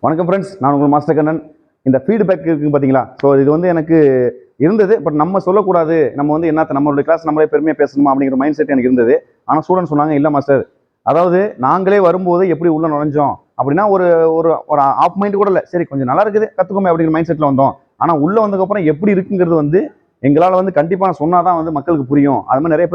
வணக்கம் ஃப்ரெண்ட்ஸ், நான் உங்கள் மாஸ்டர் கண்ணன். இந்த ஃபீட்பேக் இருக்குங்க பார்த்தீங்களா? ஸோ இது வந்து எனக்கு இருந்தது. பட் நம்ம சொல்லக்கூடாது, நம்ம வந்து என்னத்த நம்மளுடைய கிளாஸ் நம்மளே பெருமையாக பேசணுமா அப்படிங்கிற மைண்ட் செட் எனக்கு இருந்தது. ஆனால் ஸ்டூடெண்ட் சொன்னாங்க, இல்லை மாஸ்டர், அதாவது நாங்களே வரும்போது எப்படி உள்ள நுழைஞ்சோம் அப்படின்னா ஒரு ஒரு ஒரு ஆஃப் மைண்ட் கூட இல்லை, சரி கொஞ்சம் நல்லா இருக்குது கற்றுக்கோமே அப்படிங்கிற மைண்ட் செட்டில் வந்தோம். ஆனால் உள்ளே வந்ததுக்கப்புறம் எப்படி இருக்குங்கிறது வந்து எங்களால் வந்து கண்டிப்பாக நான் சொன்னால் தான் வந்து மக்களுக்கு புரியும். அது மாதிரி நிறைய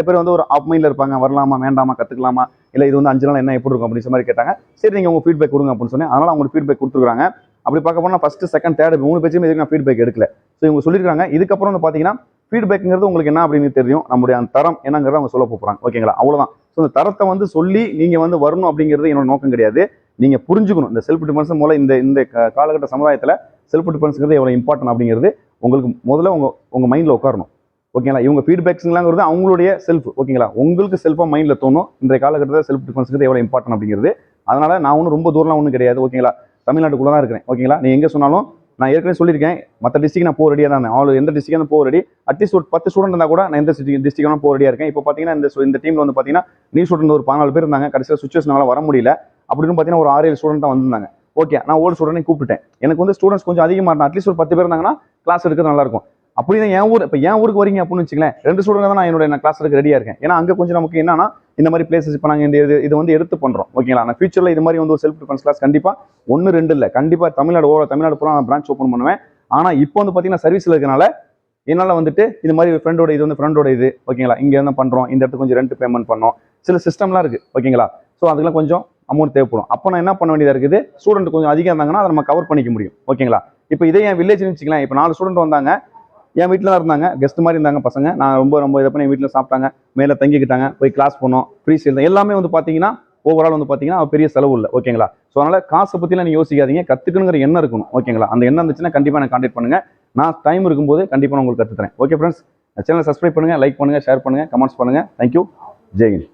பேர் வந்து ஒரு ஆஃப் மைண்டில் இருப்பாங்க, வரலாமா வேண்டாமா கற்றுக்கலாமா, இல்லை இது வந்து 5 நாள் என்ன எப்படி இருக்கும் அப்படின்ற மாதிரி கேட்டாங்க. சரி நீங்கள் உங்கள் ஃபீட்பேக் கொடுங்க அப்படின்னு சொன்னேன். அதனால் அவங்க ஃபீட்பேக் கொடுத்துருக்காங்க. அப்படி பார்க்க போனால் ஃபஸ்ட்டு செகண்ட் தேர்ட் 3 பேஜுமே இதுக்கு நான் ஃபீட்பேக் எடுக்கல. ஸோ இவங்க சொல்லியிருக்காங்க. இதுக்கப்புறம் வந்து பார்த்தீங்கன்னா ஃபீட்பேக்குங்கிறது உங்களுக்கு என்ன அப்படின்னு தெரியும், நம்முடைய அந்த தரம் என்னங்கிறத அவங்க சொல்ல போகிறாங்க. ஓகேங்களா? அவ்வளோதான். ஸோ இந்த தரத்தை வந்து சொல்லி நீங்கள் வந்து வரணும் அப்படிங்கிறது என்னோட நோக்கம் கிடையாது. நீங்கள் புரிஞ்சுக்கணும் இந்த செல்ஃப் டிஃபென்ஸ் மூலம் இந்த காலகட்ட சமுதாயத்தில் செல்ஃப் டிஃபென்ஸுங்கிறது எவ்வளோ இம்பார்ட்டன் அப்படிங்கிறது உங்களுக்கு முதல்ல உங்கள் மைண்டில் உட்காரணும். ஓகேங்களா? இவங்க ஃபீட்பேக்ஸுங்களாங்கிறது அவங்களுடைய செல்ஃப். ஓகேங்களா? உங்களுக்கு செல்ஃபாக மைண்டில் தோணும் இன்றைய காலகட்டத்தில் செல்ஃப் டிஃபென்ஸுங்கிறது எவ்வளோ இம்பார்ட்டன் அப்படிங்கிறது. அதனால் நான் ஒன்றும் ரொம்ப தூரம்லாம் ஒன்றும் கிடையாது. ஓகேங்களா? தமிழ்நாட்டுக்குள்ளே தான் இருக்கிறேன். ஓகேங்களா? நீ எங்கே சொன்னாலும் நான் ஏற்கனவே சொல்லியிருக்கேன், மற்ற டிஸ்ட்ரிக் நான் போக ரெடியாக தான் இருந்தேன். எந்த டிஸ்ட்ரிக்ட் போக ரெடி. அட்லீஸ்ட் ஒரு 10 ஸ்டூடெண்ட் இருந்தால் கூட நான் எந்த டிஸ்ட்ரிக்ட் போக ரெடியாக இருக்கேன். இப்போ பார்த்தீங்கன்னா இந்த டீமில் வந்து பார்த்தீங்கன்னா நீ ஸ்டூடெண்ட் ஒரு 14 பேர் இருந்தாங்க. கடைசியில் சுச்சுவேஷனால வர முடியல. அப்படின்னு பார்த்தீங்கன்னா ஒரு 6-7 ஸ்டூடெண்ட் தான் வந்திருந்தாங்க. ஓகே, நான் ஓல்டு ஸ்டூடெண்ட் கூப்பிட்டேன். எனக்கு வந்து ஸ்டூடெண்ட்ஸ் கொஞ்சம் அதிகமாக இருந்தால் அட்லீஸ்ட் ஒரு 10 பேர் இருந்தாங்கன்னா கிளாஸ் எடுக்கிறது நல்லா இருக்கும். அப்படி தான் என் ஊருக்கு வரீங்க அப்படின்னு வச்சுங்களேன், 2 ஸ்டூடெண்ட் தான் நான் கிளாஸ் எடுக்க ரெடியாக இருக்கேன். ஏன்னா அங்கே கொஞ்சம் நமக்கு என்னன்னா இந்த மாதிரி பிளேசஸ் இப்போ நாங்கள் இது வந்து எடுத்து பண்ணுறோம். ஓகேங்களா? நான் ஃபியூச்சரில் இது மாதிரி வந்து ஒரு செல்ஃப் டிஃபென்ஸ் கிளாஸ் கண்டிப்பாக 1 2 இல்லை, கண்டிப்பாக தமிழ்நாடு பூரா நான் பிரான்ச் ஓப்பன் பண்ணுவேன். ஆனால் இப்போ வந்து பார்த்தீங்கன்னா சர்வீஸில் இருக்கனால என்னால் வந்துட்டு இது மாதிரி ஃப்ரெண்டோட இது ஓகேங்களா, இங்கே என்ன பண்ணுறோம், இந்த இடத்துக்கு கொஞ்சம் ரெண்ட் பேமெண்ட் பண்ணோம், சில சிஸ்டம்லாம் இருக்குது. ஓகேங்களா? ஸோ அதுக்கெல்லாம் கொஞ்சம் அமௌண்ட் தேவைப்படும். அப்போ நான் என்ன பண்ண வேண்டியதாக இருக்குது, ஸ்டூடெண்ட் கொஞ்சம் அதிகம் இருந்தாங்கன்னா அதை நம்ம கவர் பண்ணிக்க முடியும். ஓகேங்களா? இப்போ இதே என் வில்லேஜ்னு வச்சுக்கலாம். இப்போ 4 ஸ்டூடெண்ட் வந்தாங்க, என் வீட்டில் தான் இருந்தாங்க, கெஸ்ட் மாதிரி இருந்தாங்க பசங்க. நான் ரொம்ப இதை பண்ணி என் வீட்டில் சாப்பிட்டாங்க, மேலே தங்கிக்கிட்டாங்க, போய் கிளாஸ் போனோம், ஃப்ரீ சேல் தான் எல்லாமே வந்து பார்த்தீங்கன்னா ஓவரால் வந்து பார்த்தீங்கன்னா பெரிய செலவு இல்லை. ஓகேங்களா? ஸோ அதனால் காசை பற்றிலாம் நீங்கள் யோசிக்காதீங்க, கற்றுக்கணுங்கிற எண்ணம் இருக்கணும். ஓகேங்களா? அந்த எண்ணம் இருந்துச்சுன்னா கண்டிப்பாக எனக்கு கான்டாக்ட் பண்ணுங்கள். நான் டைம் இருக்கும்போது கண்டிப்பாக நான் உங்களுக்கு கற்றுத்தரேன். ஓகே ஃப்ரெண்ட்ஸ், சேனலை சப்ஸ்கிரைப் பண்ணுங்கள், லைக் பண்ணுங்கள், ஷேர் பண்ணுங்கள், கமெண்ட்ஸ் பண்ணுங்கள். தேங்க்யூ. ஜெய் ஹிந்த்.